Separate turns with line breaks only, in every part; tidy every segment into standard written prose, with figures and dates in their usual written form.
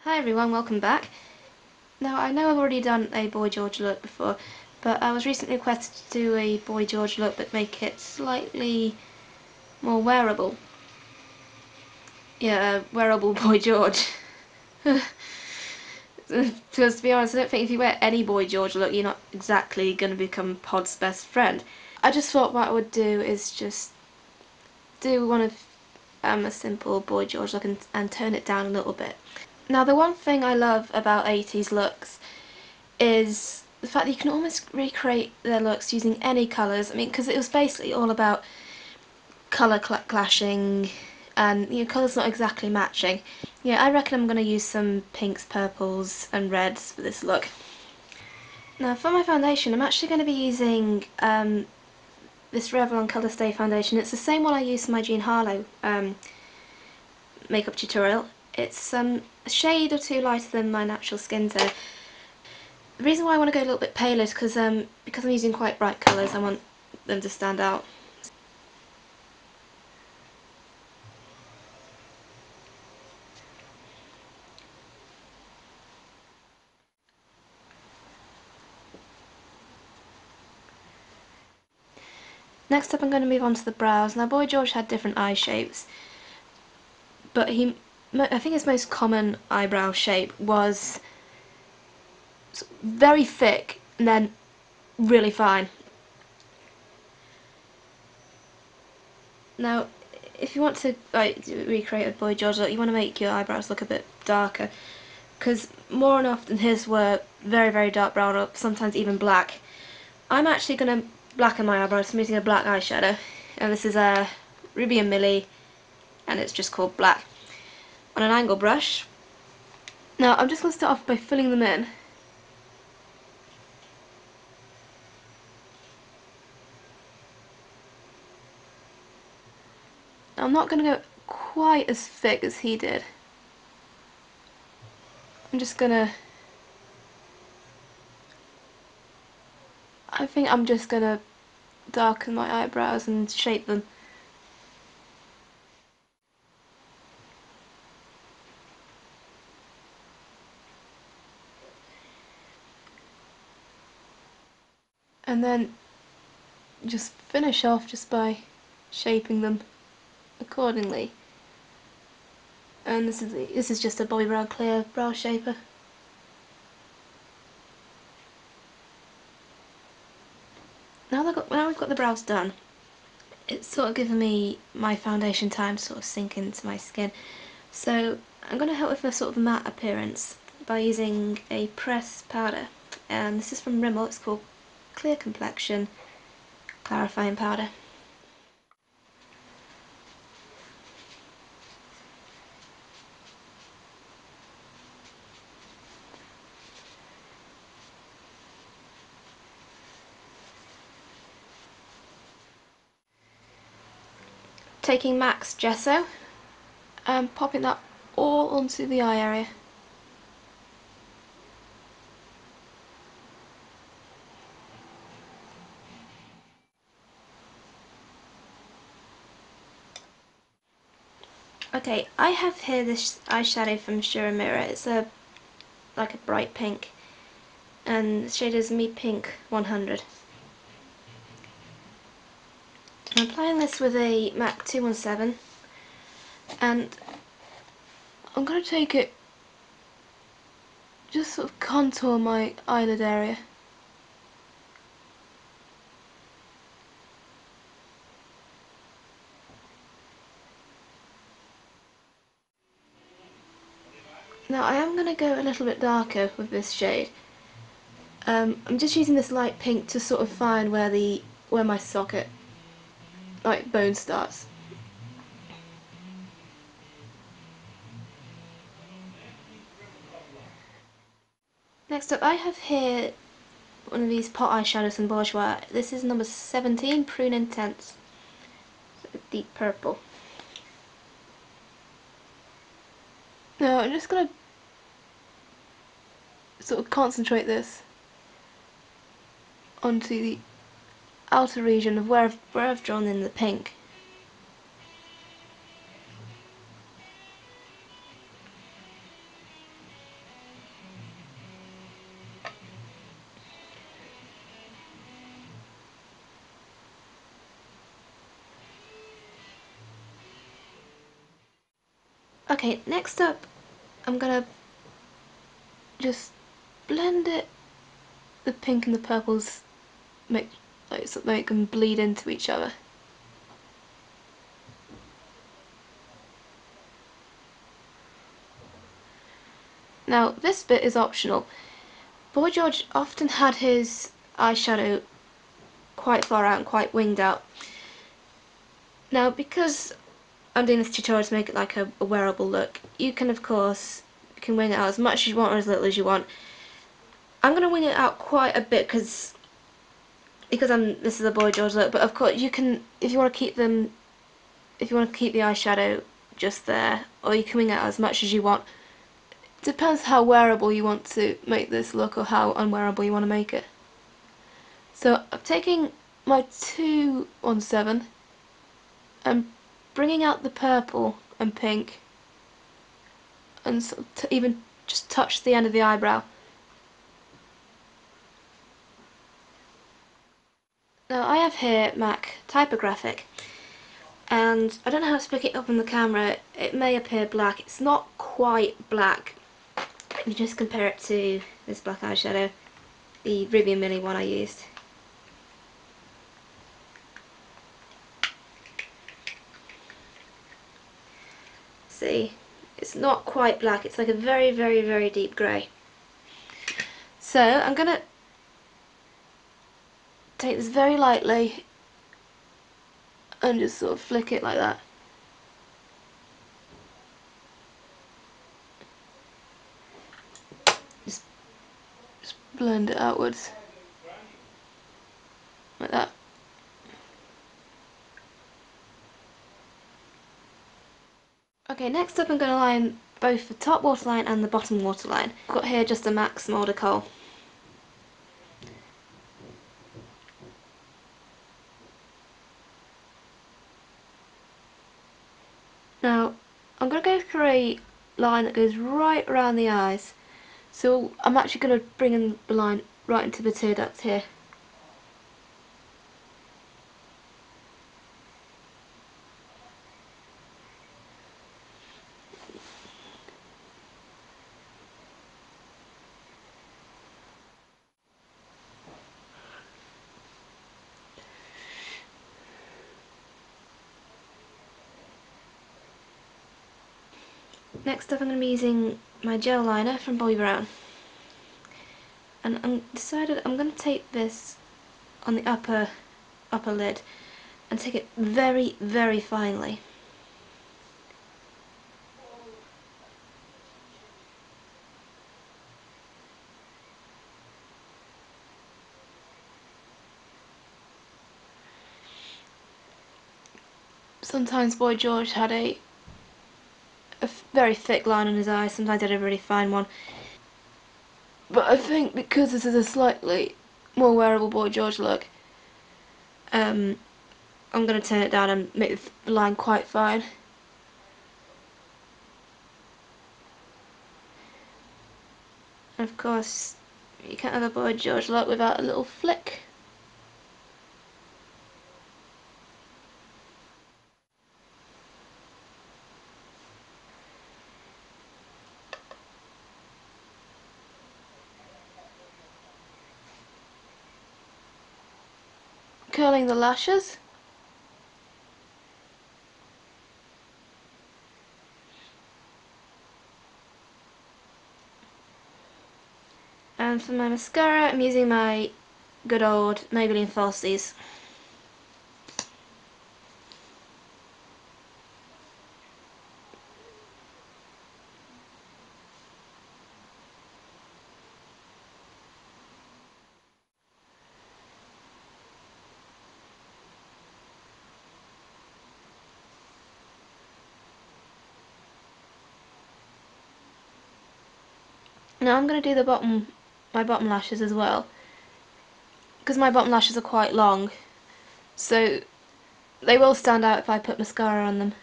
Hi everyone, welcome back. Now I know I've already done a Boy George look before, but I was recently requested to do a Boy George look but make it slightly more wearable. Yeah, wearable Boy George. Because to be honest, I don't think if you wear any Boy George look, you're not exactly going to become Pod's best friend. I just thought what I would do is just do one of a simple Boy George look and tone it down a little bit. Now the one thing I love about 80s looks is the fact that you can almost recreate their looks using any colours. I mean, because it was basically all about colour clashing and colours not exactly matching. Yeah, I reckon I'm going to use some pinks, purples and reds for this look. Now for my foundation, I'm actually going to be using this Revlon Colorstay foundation. It's the same one I used for my Jean Harlow makeup tutorial. It's a shade or two lighter than my natural skin tone. The reason why I want to go a little bit paler is because I'm using quite bright colours, I want them to stand out. Next up I'm going to move on to the brows. Now Boy George had different eye shapes, but I think his most common eyebrow shape was very thick and then really fine. Now if you want to recreate a Boy George look, you want to make your eyebrows look a bit darker, because more often his were very, very dark brown or sometimes even black. I'm actually going to blacken my eyebrows. I'm using a black eyeshadow, and this is a Ruby and Millie, and it's just called Black, on an angle brush. Now I'm just going to start off by filling them in. Now, I'm not going to go quite as thick as he did. I think I'm just going to darken my eyebrows and shape them. And then just finish off just by shaping them accordingly. And this is just a Bobbi Brown Clear Brow Shaper. Now we've got the brows done, it's sort of given me my foundation time to sort of sink into my skin. So I'm going to help with a sort of matte appearance by using a pressed powder. And this is from Rimmel, it's called Clear Complexion Clarifying Powder. Taking MAC's Gesso and popping that all onto the eye area. Okay, I have here this eyeshadow from Shu Uemura. It's like a bright pink, and the shade is Me Pink 100. I'm applying this with a MAC 217, and I'm going to take it, just sort of contour my eyelid area. Now I am going to go a little bit darker with this shade. I'm just using this light pink to sort of find where my socket, like, bone starts. Next up, I have here one of these pot eyeshadows from Bourjois. This is number 17, Prune Intense, so deep purple. Now I'm just going to sort of concentrate this onto the outer region of where I've drawn in the pink. Okay, next up I'm gonna just blend it, the pink and the purples, make them bleed into each other. Now this bit is optional. Bourjois often had his eyeshadow quite far out and quite winged out. Now because I'm doing this tutorial to make it like a wearable look, you can of course wing it out as much as you want or as little as you want. I'm going to wing it out quite a bit because this is a Bourjois look, but of course you can, if you want to keep the eyeshadow just there, or you can wing it out as much as you want. Depends how wearable you want to make this look or how unwearable you want to make it. So I'm taking my 217 and bringing out the purple and pink and sort of even just touch the end of the eyebrow. Now I have here MAC Typographic, and I don't know how to pick it up on the camera. It may appear black. It's not quite black. Let me just compare it to this black eyeshadow, the Rimmel Millie one I used. See, it's not quite black. It's like a very, very, very deep grey. So I'm going to take this very lightly and just sort of flick it like that. Just blend it outwards like that. Okay, next up I'm going to line both the top waterline and the bottom waterline. I've got here just a MAC Smolder kohl. Now I'm going to go for a line that goes right around the eyes. So I'm actually going to bring in the line right into the tear duct here. Next up I'm going to be using my gel liner from Bobbi, and I'm decided I'm going to take this on the upper lid and take it very, very finely. Sometimes Bourjois had a very thick line on his eye, sometimes he had a really fine one. But I think because this is a slightly more wearable Bourjois look, I'm going to turn it down and make the line quite fine. And of course, you can't have a Bourjois look without a little flick. Curling the lashes. And for my mascara, I'm using my good old Maybelline Falsies. Now I'm going to do my bottom lashes as well, because my bottom lashes are quite long, so they will stand out if I put mascara on them.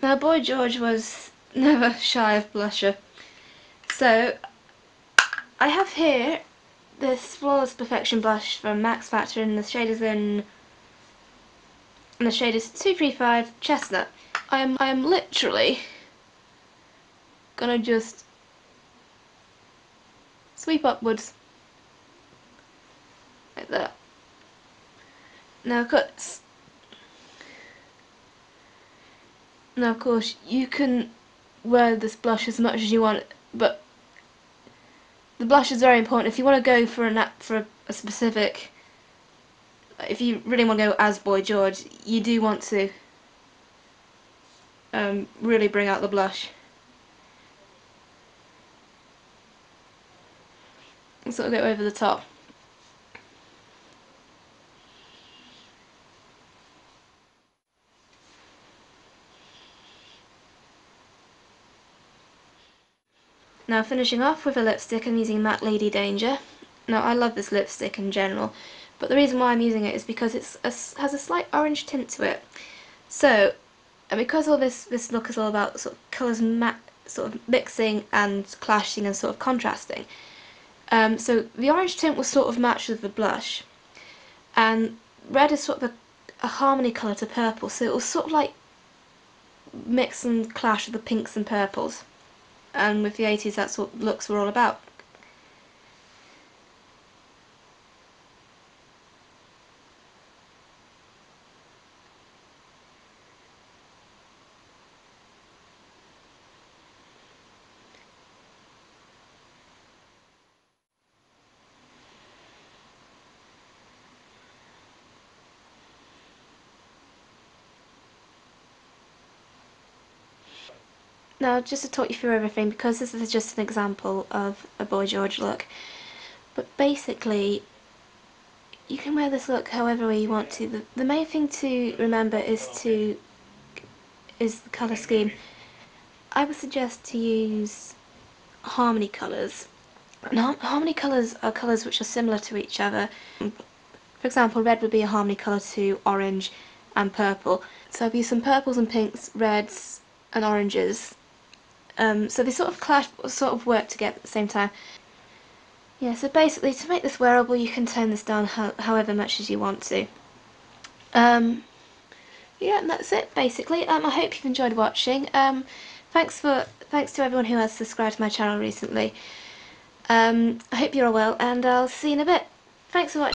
Now Bourjois was never shy of blusher, so I have here this Flawless Perfection blush from Max Factor, and the shade is 235 Chestnut. I am literally gonna just sweep upwards like that. Now of course you can wear this blush as much as you want, but the blush is very important. If you want to go for a specific, if you really want to go as Boy George, you do want to really bring out the blush. And sort of go over the top. Now finishing off with a lipstick, I'm using MAC Lady Danger. Now I love this lipstick in general, but the reason why I'm using it is because it has a slight orange tint to it. So, and because all this look is all about sort of colours sort of mixing and clashing and sort of contrasting, so the orange tint will sort of match with the blush, and red is sort of a harmony colour to purple, so it will sort of like mix and clash with the pinks and purples. And with the 80s, that's what looks were all about. Now, just to talk you through everything, because this is just an example of a Boy George look, but basically you can wear this look however way you want to. The main thing to remember is the colour scheme. I would suggest to use harmony colours. And harmony colours are colours which are similar to each other. For example, red would be a harmony colour to orange and purple. So I've used some purples and pinks, reds and oranges. So they sort of clash, sort of work together at the same time. Yeah, so basically to make this wearable you can tone this down however much as you want to. Yeah, and that's it basically. I hope you've enjoyed watching. Thanks to everyone who has subscribed to my channel recently. I hope you're all well, and I'll see you in a bit. Thanks for watching.